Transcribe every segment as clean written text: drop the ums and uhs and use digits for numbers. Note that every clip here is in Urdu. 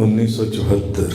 1974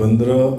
15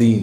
3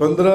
15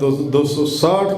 260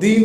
3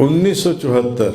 1974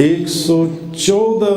114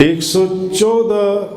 114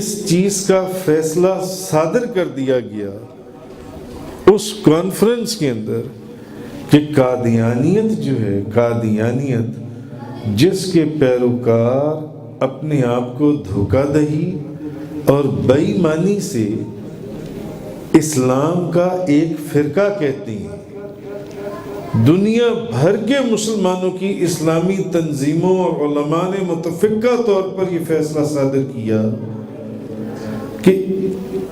اس چیز کا فیصلہ صادر کر دیا گیا اس کانفرنس کے اندر کہ قادیانیت جو ہے، قادیانیت جس کے پیروکار اپنے آپ کو دھوکہ دہی اور بے ایمانی سے اسلام کا ایک فرقہ کہتی ہیں، دنیا بھر کے مسلمانوں کی اسلامی تنظیموں اور علماء نے متفقہ طور پر یہ فیصلہ صادر کیا کہ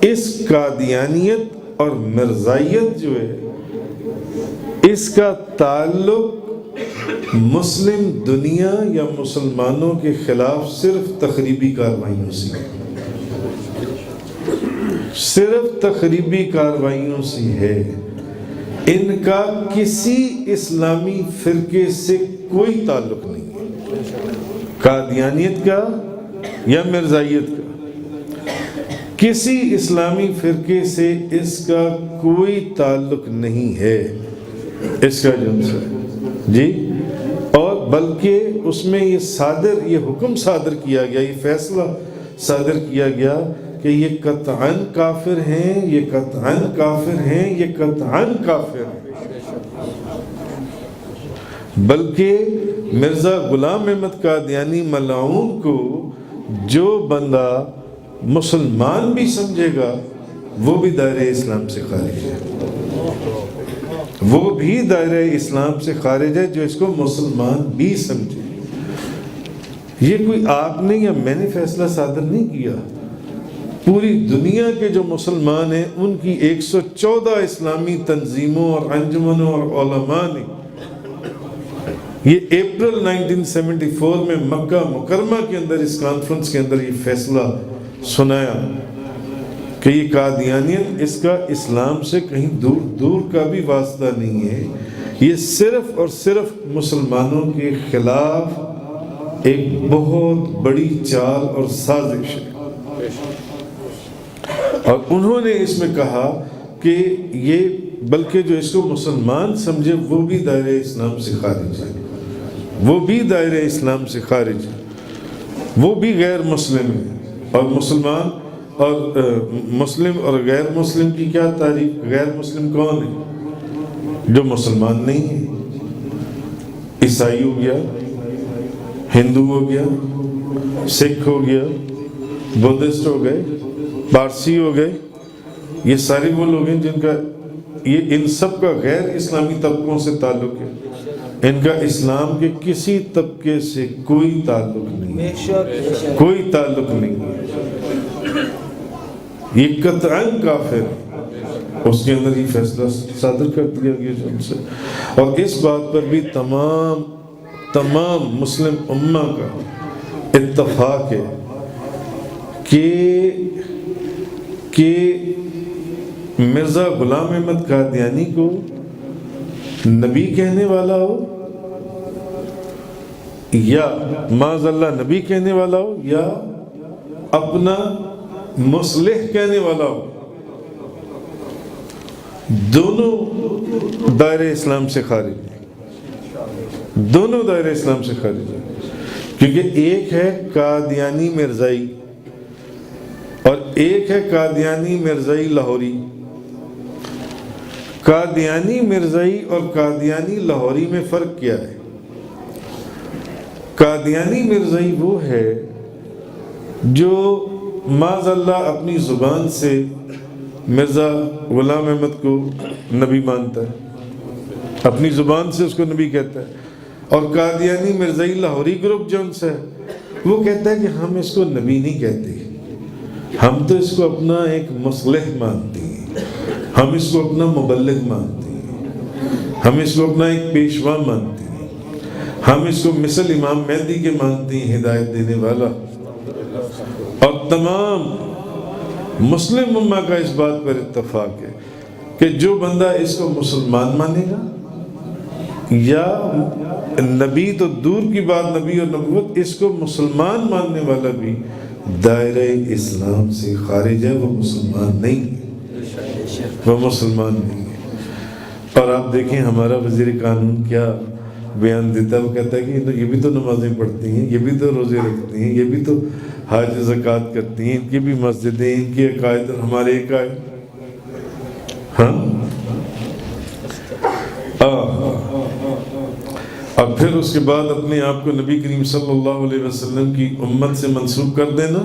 اس قادیانیت اور مرزائیت جو ہے، اس کا تعلق مسلم دنیا یا مسلمانوں کے خلاف صرف تخریبی کارروائیوں سے، صرف تخریبی کارروائیوں سے ہے، ان کا کسی اسلامی فرقے سے کوئی تعلق نہیں ہے، قادیانیت کا یا مرزائیت کا کسی اسلامی فرقے سے اس کا کوئی تعلق نہیں ہے، اس کا جو ہے جی، اور بلکہ اس میں یہ حکم صادر کیا گیا، یہ فیصلہ صادر کیا گیا کہ یہ قطعاً کافر ہیں، یہ قطعاً کافر ہیں، یہ قطعاً کافر ہیں۔ بلکہ مرزا غلام احمد قادیانی ملعون کو جو بندہ مسلمان بھی سمجھے گا وہ بھی دائرہ اسلام سے خارج ہے، وہ بھی دائرہ اسلام سے خارج ہے جو اس کو مسلمان بھی سمجھے۔ یہ کوئی آپ نے یا میں نے فیصلہ صادر نہیں کیا، پوری دنیا کے جو مسلمان ہیں ان کی 114 اسلامی تنظیموں اور انجمنوں اور علماء نے یہ اپریل 1974 میں مکہ مکرمہ کے اندر اس کانفرنس کے اندر یہ فیصلہ سنایا کہ یہ قادیانیت اس کا اسلام سے کہیں دور دور کا بھی واسطہ نہیں ہے، یہ صرف اور صرف مسلمانوں کے خلاف ایک بہت بڑی چال اور سازش ہے۔ اور انہوں نے اس میں کہا کہ یہ بلکہ جو اس کو مسلمان سمجھے وہ بھی دائرہ اسلام سے خارج ہے، وہ بھی دائرہ اسلام سے خارج ہے، وہ بھی غیر مسلم ہے۔ اور مسلمان اور مسلم اور غیر مسلم کی کیا تعریف؟ غیر مسلم کون ہے؟ جو مسلمان نہیں ہے، عیسائی ہو گیا، ہندو ہو گیا، سکھ ہو گیا، بدھسٹ ہو گئے، پارسی ہو گئے، یہ سارے وہ لوگ ہیں جن کا ان سب کا غیر اسلامی طبقوں سے تعلق ہے، ان کا اسلام کے کسی طبقے سے کوئی تعلق نہیں، کوئی تعلق نہیں، یہ قطعاً کافر ہے۔ اس کے اندر یہ فیصلہ صادر کر دیا گیا جن سے، اور اس بات پر بھی تمام مسلم امہ کا اتفاق ہے کہ مرزا غلام احمد قادیانی کو نبی کہنے والا ہو یا معاذ اللہ نبی کہنے والا ہو یا اپنا مصلح کہنے والا ہو، دونوں دائرہ اسلام سے خارج ہیں، دونوں دائرہ اسلام سے خارج ہیں، کیونکہ ایک ہے قادیانی مرزائی اور ایک ہے قادیانی مرزائی لاہوری۔ قادیانی مرزائی اور قادیانی لاہوری میں فرق کیا ہے؟ قادیانی مرزائی وہ ہے جو معاذ اللہ اپنی زبان سے مرزا غلام احمد کو نبی مانتا ہے، اپنی زبان سے اس کو نبی کہتا ہے، اور قادیانی مرزائی لاہوری گروپ جو ان سے ہے وہ کہتا ہے کہ ہم اس کو نبی نہیں کہتے، ہم تو اس کو اپنا ایک مصلح مانتے ہیں، ہم اس کو اپنا مبلغ مانتے ہیں، ہم اس کو اپنا ایک پیشوا مانتے ہیں، ہم اس کو مثل امام مہدی کے مانتے ہیں، ہدایت دینے والا۔ اور تمام مسلم امہ کا اس بات پر اتفاق ہے کہ جو بندہ اس کو مسلمان مانے گا یا نبی تو دور کی بات، نبی اور نبوت، اس کو مسلمان ماننے والا بھی دائرہ اسلام سے خارج ہے، وہ مسلمان نہیں ہے، وہ مسلمان نہیں ہے۔ اور آپ دیکھیں ہمارا وزیر قانون کیا بیان دیتا ہے، وہ کہتا ہے کہ یہ بھی تو نمازیں پڑھتی ہیں، یہ بھی تو روزے رکھتی ہیں، یہ بھی تو حج زکوٰۃ کرتی ہیں، ان کی بھی مسجدیں، ان کے عقائد اور ہمارے عقائد. ہاں اب پھر اس کے بعد اپنے آپ کو نبی کریم صلی اللہ علیہ وسلم کی امت سے منسوب کر دینا